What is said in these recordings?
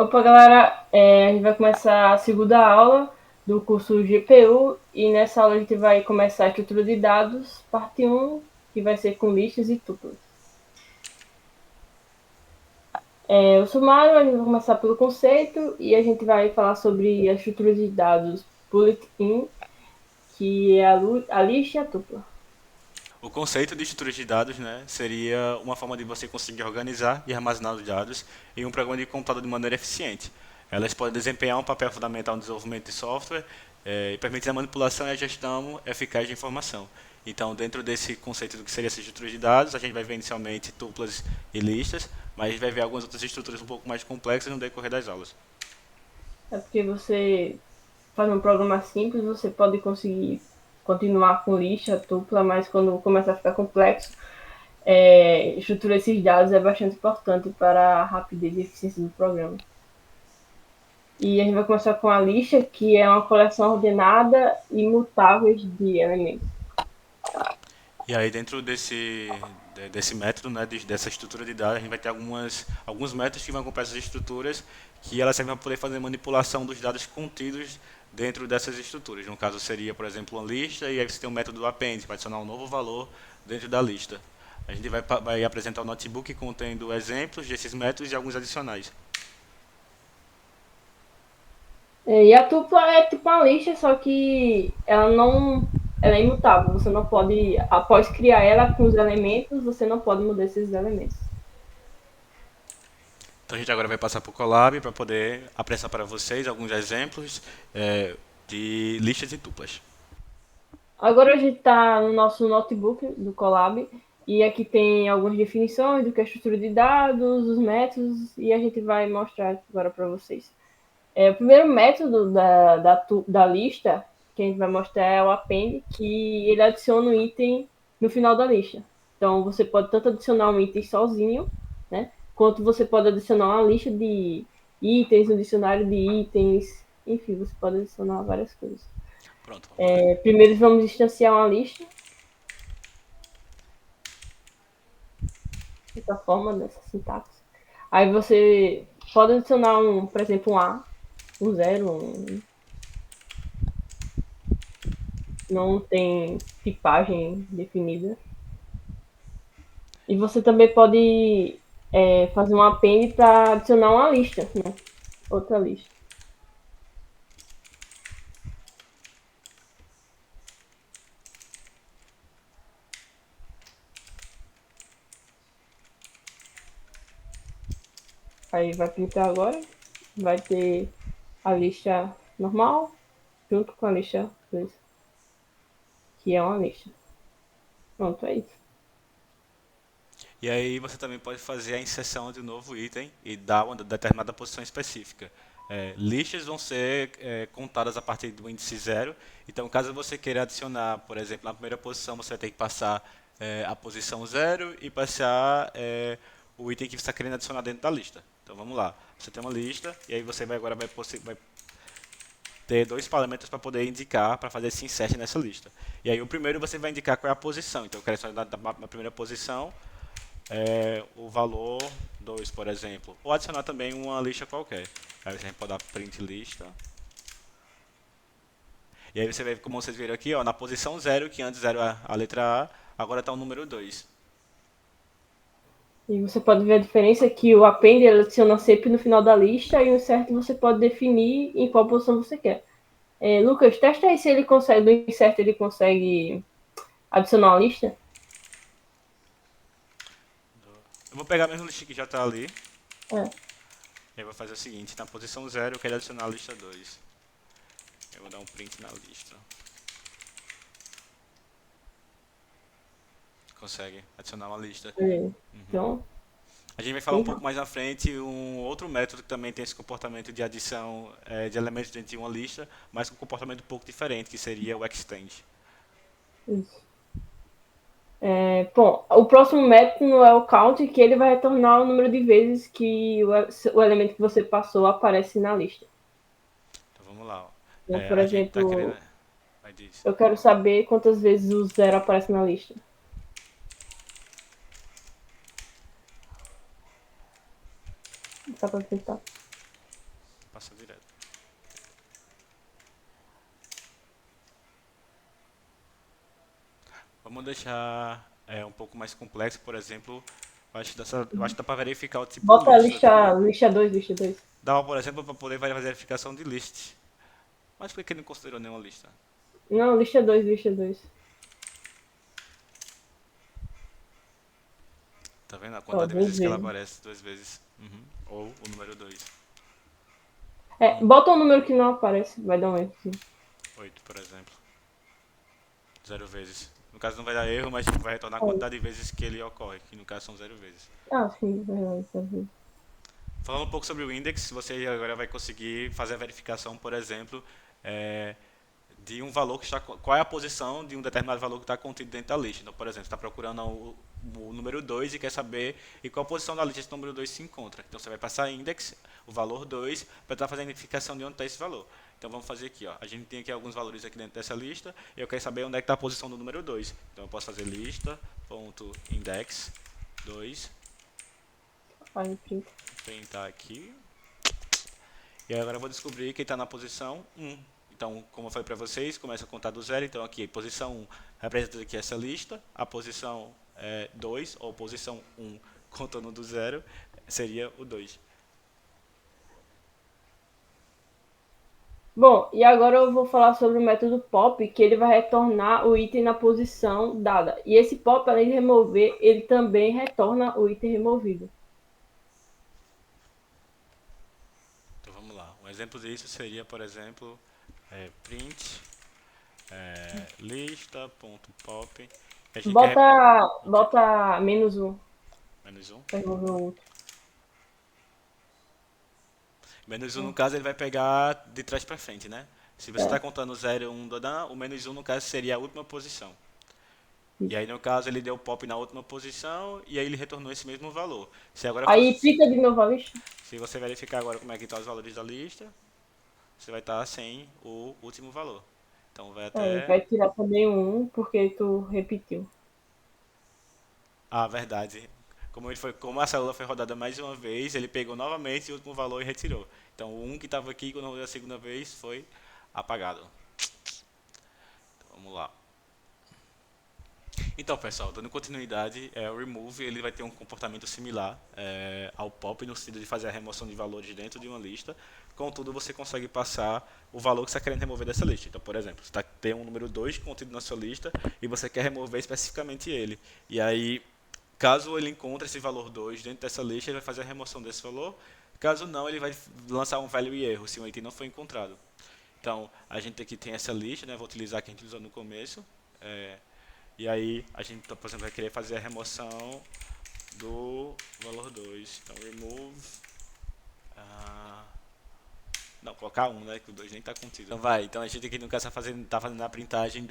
Opa, galera, a gente vai começar a segunda aula do curso GPU e nessa aula a gente vai começar a estrutura de dados, parte 1, que vai ser com listas e tuplas. O sumário, a gente vai começar pelo conceito e a gente vai falar sobre a estrutura de dados bullet-in, que é a lista e a tupla. O conceito de estrutura de dados, né, seria uma forma de você conseguir organizar e armazenar os dados em um programa de computador de maneira eficiente. Elas podem desempenhar um papel fundamental no desenvolvimento de software e permitir a manipulação e a gestão eficaz de informação. Então, dentro desse conceito do que seria essa estrutura de dados, a gente vai ver inicialmente tuplas e listas, mas a gente vai ver algumas outras estruturas um pouco mais complexas no decorrer das aulas. É porque você faz um programa simples, você pode conseguir continuar com lista, tupla, mas quando começa a ficar complexo, estruturar esses dados é bastante importante para a rapidez e eficiência do programa. E a gente vai começar com a lista, que é uma coleção ordenada e imutáveis de elementos. E aí dentro desse método, né, dessa estrutura de dados, a gente vai ter alguns métodos que vão acompanhar essas estruturas, que elas servem para poder fazer manipulação dos dados contidos dentro dessas estruturas. No caso seria, por exemplo, uma lista, e aí você tem um método do append, para adicionar um novo valor dentro da lista. A gente vai apresentar o notebook contendo exemplos desses métodos e alguns adicionais. E a tupla é tipo uma lista, só que ela é imutável. Você não pode, após criar ela com os elementos, você não pode mudar esses elementos. Então a gente agora vai passar para o Colab para poder apresentar para vocês alguns exemplos de listas e tuplas. Agora a gente está no nosso notebook do Colab e aqui tem algumas definições do que é estrutura de dados, os métodos, e a gente vai mostrar agora para vocês. O primeiro método da lista que a gente vai mostrar é o append, que ele adiciona um item no final da lista. Então você pode tanto adicionar um item sozinho, né? Quanto você pode adicionar uma lista de itens, um dicionário de itens, enfim, você pode adicionar várias coisas. Pronto, vamos ver. Primeiro vamos instanciar uma lista, dessa forma, dessa sintaxe. Aí você pode adicionar por exemplo, um A, um zero, não tem tipagem definida. E você também pode fazer um append para adicionar uma lista, né? Outra lista. Aí vai pintar agora, vai ter a lista normal junto com a lista 2, que é uma lista. Pronto, é isso. E aí você também pode fazer a inserção de um novo item e dar uma determinada posição específica. Listas vão ser contadas a partir do índice zero. Então, caso você queira adicionar, por exemplo, na primeira posição, você vai ter que passar a posição zero e passar o item que você está querendo adicionar dentro da lista. Então, vamos lá. Você tem uma lista e aí você agora vai ter dois parâmetros para poder indicar, para fazer esse insert nessa lista. E aí o primeiro você vai indicar qual é a posição. Então, eu quero só na primeira posição o valor 2, por exemplo. Ou adicionar também uma lista qualquer. Aí você pode dar print lista. E aí você vê, como vocês viram aqui, ó, na posição 0, que antes era a letra A, agora está o número 2. E você pode ver a diferença que o append ele adiciona sempre no final da lista e o insert você pode definir em qual posição você quer. Lucas, testa aí se ele consegue, do insert ele consegue adicionar uma lista. Eu vou pegar a mesma lista que já está ali. É. E eu vou fazer o seguinte, na posição 0 eu quero adicionar a lista 2. Eu vou dar um print na lista. Consegue adicionar uma lista. Então, A gente vai falar um pouco mais na frente um outro método que também tem esse comportamento de adição de elementos dentro de uma lista, mas com um comportamento um pouco diferente, que seria o extend. isso. Bom, o próximo método é o count, que ele vai retornar o número de vezes que o elemento que você passou aparece na lista. Então vamos lá. Ó. Então, por A gente está querendo. exemplo, Vai disso. eu quero saber quantas vezes o zero aparece na lista. Só para tentar. passa direto. Vamos deixar um pouco mais complexo, por exemplo, eu acho que dá para verificar o tipo Bota a list aqui. lista 2 lista 2. Dá, por exemplo, para poder fazer a verificação de list. Mas por que ele não considerou nenhuma lista? Não, lista 2 lista 2. Tá vendo a Ó, quantidade de duas vezes que ela vezes. aparece? Duas vezes. Uhum. Ou o número 2. Bota um número que não aparece, vai dar um erro. Sim. 8, por exemplo. Zero vezes. No caso não vai dar erro, mas tipo, vai retornar a quantidade de vezes que ele ocorre, que no caso são zero vezes. Sim, verdade, talvez. Falando um pouco sobre o index, você agora vai conseguir fazer a verificação, por exemplo, é, de um valor que está. Qual é a posição de um determinado valor que está contido dentro da lista. Então, por exemplo, você está procurando o número 2 e quer saber em qual posição da lista esse número 2 se encontra. Então, você vai passar index, o valor 2, para estar fazendo a identificação de onde está esse valor. Então, vamos fazer aqui. Ó. A gente tem aqui alguns valores aqui dentro dessa lista e eu quero saber onde é que está a posição do número 2. Então, eu posso fazer lista.index 2, Faz print. printar aqui. E agora eu vou descobrir que está na posição 1. Então, como eu falei para vocês, começa a contar do zero. Então, aqui, posição 1 representa aqui essa lista. A posição 2, ou posição 1, contando do zero, seria o 2. Bom, e agora eu vou falar sobre o método pop, que ele vai retornar o item na posição dada. E esse pop, além de remover, ele também retorna o item removido. Então, vamos lá. Um exemplo disso seria, por exemplo, print lista.pop. A gente quer Bota menos um menos 1. para remover o outro. Menos 1, no caso, ele vai pegar de trás para frente, né? Se você está É, contando 0, 1, o menos 1, no caso, seria a última posição. E isso. aí, no caso, ele deu pop na última posição e aí ele retornou esse mesmo valor. Se agora Aí fosse, clica de novo a lista. se você verificar agora como é que estão os valores da lista, você vai estar sem o último valor. Então, vai até... Vai tirar também um, porque tu repetiu. Ah, verdade. Como a célula foi rodada mais uma vez, ele pegou novamente o último valor e retirou. Então, o 1 que estava aqui quando rodou a segunda vez foi apagado. Então, vamos lá. Então, pessoal, dando continuidade, o remove ele vai ter um comportamento similar ao pop no sentido de fazer a remoção de valores dentro de uma lista. Contudo, você consegue passar o valor que você está querendo remover dessa lista. Então, por exemplo, você tem um número 2 contido na sua lista e você quer remover especificamente ele. E aí, caso ele encontre esse valor 2 dentro dessa lista, ele vai fazer a remoção desse valor. Caso não, ele vai lançar um value e erro, se o item não foi encontrado. Então, a gente aqui tem essa lista, né? Vou utilizar a que a gente usou no começo. E aí a gente, por exemplo, vai querer fazer a remoção do valor 2. Então remove. Não, colocar 1, né? Que o 2 nem está contido. Então a gente aqui no caso está fazendo a printagem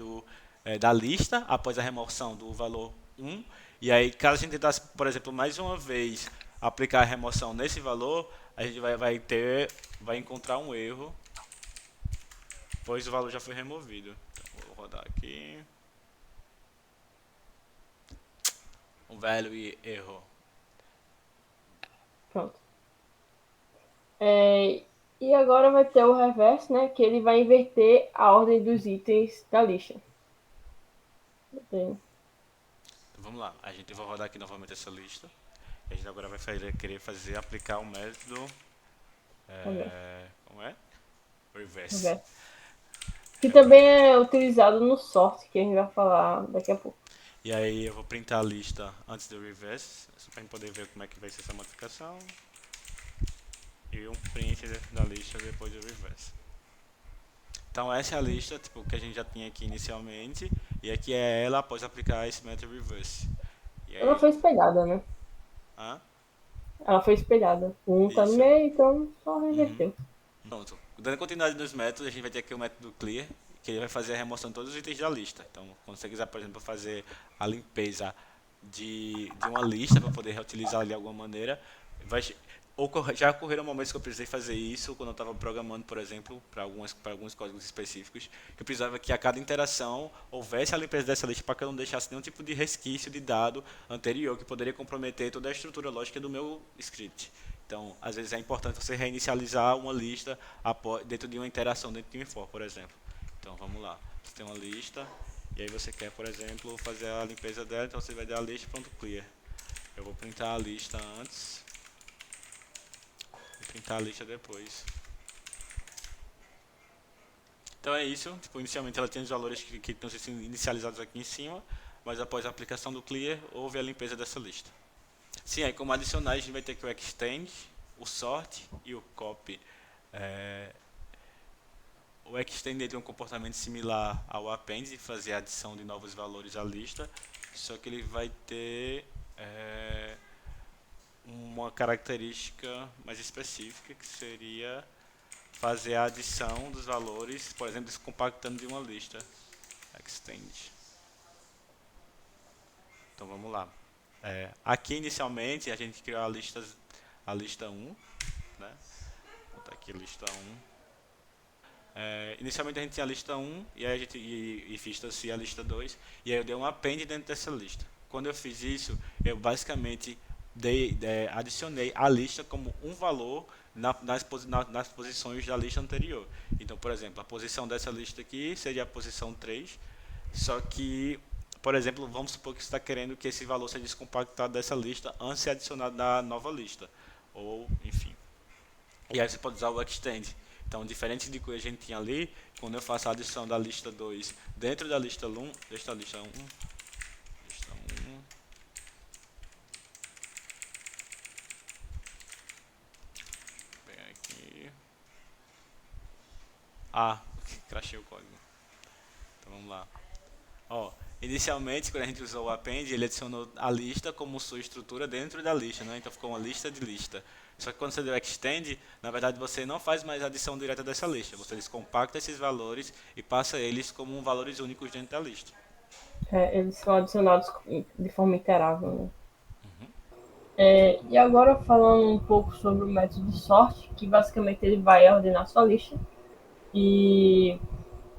da lista após a remoção do valor 1. E aí, caso a gente tentasse, por exemplo, mais uma vez aplicar a remoção nesse valor, a gente vai encontrar um erro, pois o valor já foi removido. Então, vou rodar aqui. Um value erro. Pronto. E agora vai ter o reverse, né? Que ele vai inverter a ordem dos itens da lista. Então, vamos lá. A gente vai rodar aqui novamente essa lista. E a gente agora vai querer aplicar o método. Como é? Reverse. Reverse. Que também é utilizado no sort, que a gente vai falar daqui a pouco. E aí eu vou printar a lista antes do reverse, só para a gente poder ver como é que vai ser essa modificação. E um print da lista depois do reverse. Então essa é a lista tipo, que a gente já tinha aqui inicialmente, e aqui é ela após aplicar esse método reverse. E Ela aí, foi espelhada, né? ah, Ela foi espelhada. O 1 tá no isso. meio, então só reverteu. Pronto. Dando continuidade nos métodos, a gente vai ter aqui o método clear, que ele vai fazer a remoção de todos os itens da lista. Então, quando você quiser, por exemplo, fazer a limpeza de uma lista para poder reutilizá-la de alguma maneira, já ocorreram momentos que eu precisei fazer isso quando eu estava programando, por exemplo, para alguns códigos específicos, que eu precisava que a cada interação houvesse a limpeza dessa lista para que eu não deixasse nenhum tipo de resquício de dado anterior que poderia comprometer toda a estrutura lógica do meu script. Então, às vezes é importante você reinicializar uma lista dentro de uma interação dentro de um for, por exemplo. Então, vamos lá. Você tem uma lista e aí você quer, por exemplo, fazer a limpeza dela, então você vai dar a lista, pronto, clear. Eu vou printar a lista antes e printar a lista depois. Então é isso, tipo, inicialmente ela tem os valores que estão sendo inicializados aqui em cima, mas após a aplicação do clear, houve a limpeza dessa lista. Sim, aí como adicionais a gente vai ter que o extend, o sort e o copy. É, o extend tem um comportamento similar ao append, de fazer a adição de novos valores à lista, só que ele vai ter uma característica mais específica, que seria fazer a adição dos valores, por exemplo, descompactando de uma lista. Extend. Então vamos lá. Aqui inicialmente a gente criou a lista 1, né? Vou botar aqui a lista 1. Inicialmente a gente tinha a lista 1 e aí a gente fiz assim a lista 2 e aí eu dei um append dentro dessa lista. Quando eu fiz isso, eu basicamente adicionei a lista como um valor nas posições da lista anterior. Então, por exemplo, a posição dessa lista aqui seria a posição 3, só que, por exemplo, vamos supor que você está querendo que esse valor seja descompactado dessa lista antes de ser adicionado na nova lista, ou enfim. E aí você pode usar o extend. Então, diferente de que a gente tinha ali, quando eu faço a adição da lista 2 dentro da lista 1, lista 1, lista 1, bem aqui. Crashei o código. Então vamos lá. Inicialmente, quando a gente usou o append, ele adicionou a lista como sua estrutura dentro da lista, né? Então ficou uma lista de lista. Só que quando você deu extend, na verdade você não faz mais a adição direta dessa lista. Você descompacta esses valores e passa eles como valores únicos dentro da lista. Eles são adicionados de forma iterável, né? E agora falando um pouco sobre o método de sorte, que basicamente ele vai ordenar sua lista. E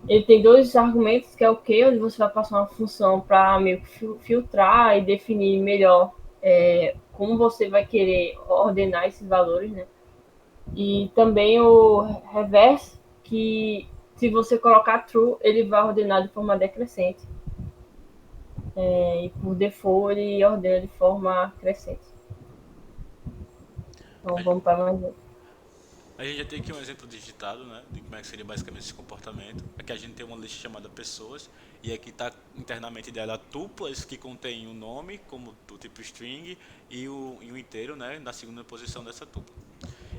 ele tem dois argumentos, que é o que, onde você vai passar uma função para meio que filtrar e definir melhor como você vai querer ordenar esses valores, né? E também o reverse, que se você colocar true, ele vai ordenar de forma decrescente. E por default ele ordena de forma crescente. Então vamos para mais um. A gente já tem aqui um exemplo digitado, né, de como é que seria basicamente esse comportamento. Aqui a gente tem uma lista chamada pessoas, e aqui está internamente dela tuplas que contém o nome, como do tipo string, e o inteiro, né, na segunda posição dessa tupla.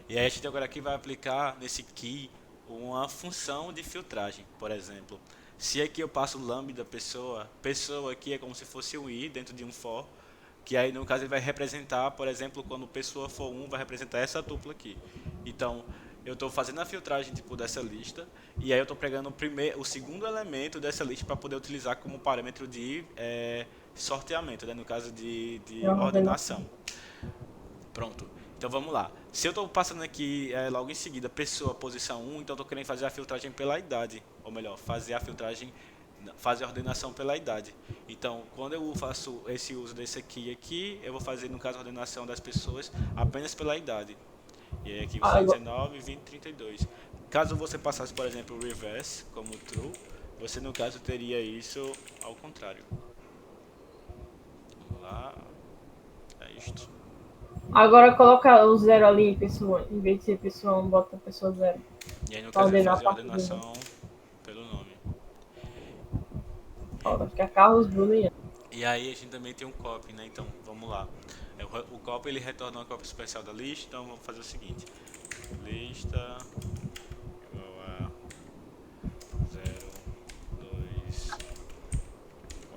E aí a gente agora aqui vai aplicar nesse key uma função de filtragem, por exemplo. Se aqui eu passo lambda pessoa, pessoa aqui é como se fosse um i dentro de um for, que aí no caso ele vai representar, por exemplo, quando pessoa for 1, vai representar essa tupla aqui. Então, eu estou fazendo a filtragem tipo dessa lista, e aí eu estou pegando o segundo elemento dessa lista para poder utilizar como parâmetro de sorteamento, né? No caso de ordenação. Pronto. Então vamos lá. Se eu estou passando aqui logo em seguida pessoa posição 1, então eu estou querendo fazer a filtragem pela idade, ou melhor, fazer a ordenação pela idade. Então, quando eu faço esse uso desse aqui, eu vou fazer, no caso, a ordenação das pessoas apenas pela idade. E aí aqui você tem 19, 20, 32. Caso você passasse, por exemplo, o reverse como true, você no caso teria isso ao contrário. Vamos lá. É isto. Agora coloca o zero ali, pessoa. Em vez de ser pessoa 1, bota pessoa 0. E aí no Pra caso ele vai ordenar a fazer a partir do ordenação pelo nome. Vai ficar Carlos, Bruno e Ana. E aí a gente também tem um copy, né? Então, vamos lá. O copy ele retorna uma cópia especial da lista, então vamos fazer o seguinte. Lista igual a 0, 2,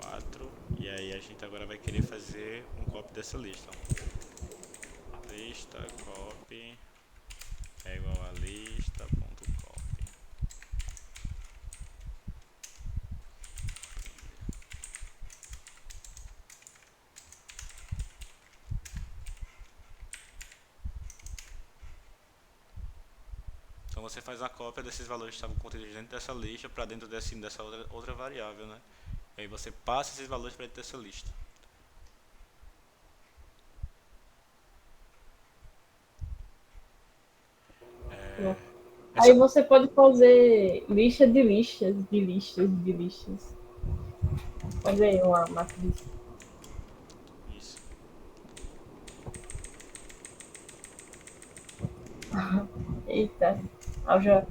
4. E aí a gente agora vai querer fazer um copy dessa lista. Lista copy é igual a lista.copy. Então você faz a cópia desses valores que estavam contidos dentro dessa lista para dentro dessa outra variável, né? E aí você passa esses valores para dentro dessa lista. Aí Essa, você pode fazer lista de listas, de listas, de listas. Pode aí uma matriz. isso. Eita, álgebra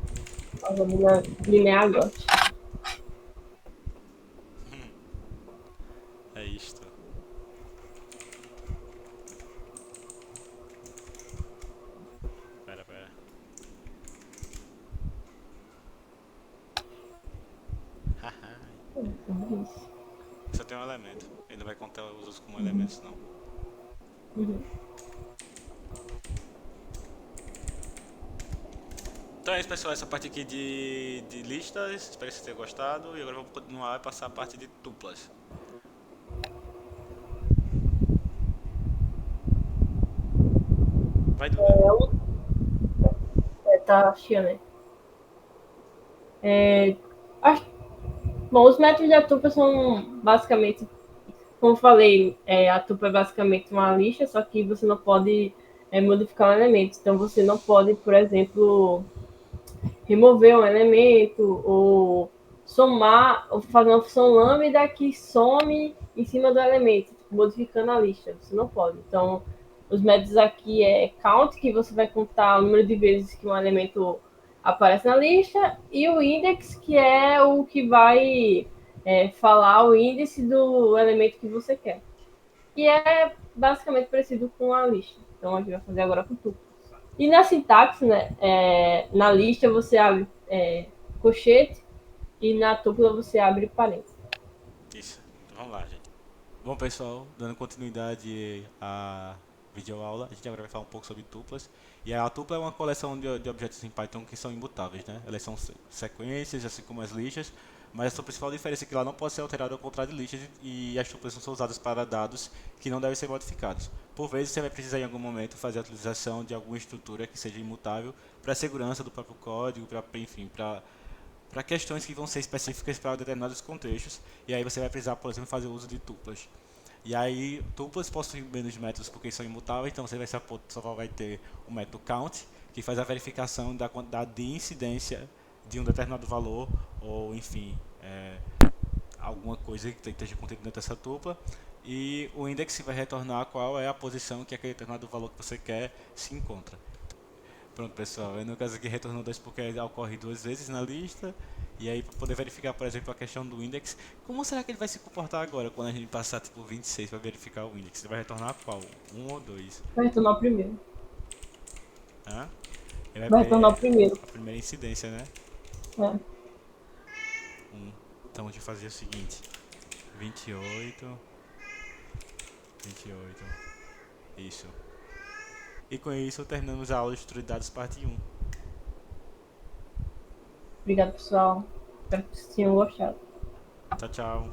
linear agora. É isto. Pera, pera. Haha. Só tem um elemento. Ele não vai contar os outros como elementos, não. Uhum. Então é isso, pessoal. Essa parte aqui de listas. Espero que vocês tenham gostado. E agora vamos continuar e passar a parte de tuplas. Vai, Duda. Tá chiando aí. Bom, os métodos de Atupa são basicamente, como eu falei, a Atupa é basicamente uma lista, só que você não pode modificar um elemento. Então você não pode, por exemplo, remover um elemento ou somar, ou fazer uma função lambda que some em cima do elemento, modificando a lista. Você não pode. Então, os métodos aqui é count, que você vai contar o número de vezes que um elemento aparece na lista, e o index, que é o que vai falar o índice do elemento que você quer. Que é basicamente parecido com a lista. Então, a gente vai fazer agora com tudo. E na sintaxe, né, na lista você abre colchete e na tupla você abre parênteses. Isso. Então vamos lá, gente. Bom, pessoal, dando continuidade à videoaula, a gente agora vai falar um pouco sobre tuplas. E a tupla é uma coleção de objetos em Python que são imutáveis, né? Elas são sequências, assim como as listas, mas a sua principal diferença é que ela não pode ser alterada ao contrário de listas e as tuplas não são usadas para dados que não devem ser modificados. Por vezes, você vai precisar em algum momento fazer a utilização de alguma estrutura que seja imutável para a segurança do próprio código, enfim, para questões que vão ser específicas para determinados contextos, e aí você vai precisar, por exemplo, fazer uso de tuplas. E aí, tuplas possuem menos métodos porque são imutáveis, então você só vai ter o método count, que faz a verificação da quantidade de incidência de um determinado valor, ou enfim, alguma coisa que esteja contida dentro dessa tupla. E o index vai retornar qual é a posição que aquele determinado valor que você quer se encontra. Pronto, pessoal. No caso aqui retornou 2 porque ocorre duas vezes na lista. E aí, para poder verificar, por exemplo, a questão do index, como será que ele vai se comportar agora quando a gente passar tipo 26 para verificar o index? Ele vai retornar qual? Um ou dois? Vai retornar o primeiro. Hã? Ele Vai retornar o vai primeiro. a primeira incidência, né? É. Um. Então a gente fazia o seguinte: 28, 28. Isso. E com isso terminamos a aula de estudo de dados parte um. Obrigado, pessoal. Espero que vocês tenham gostado. Tchau, tchau.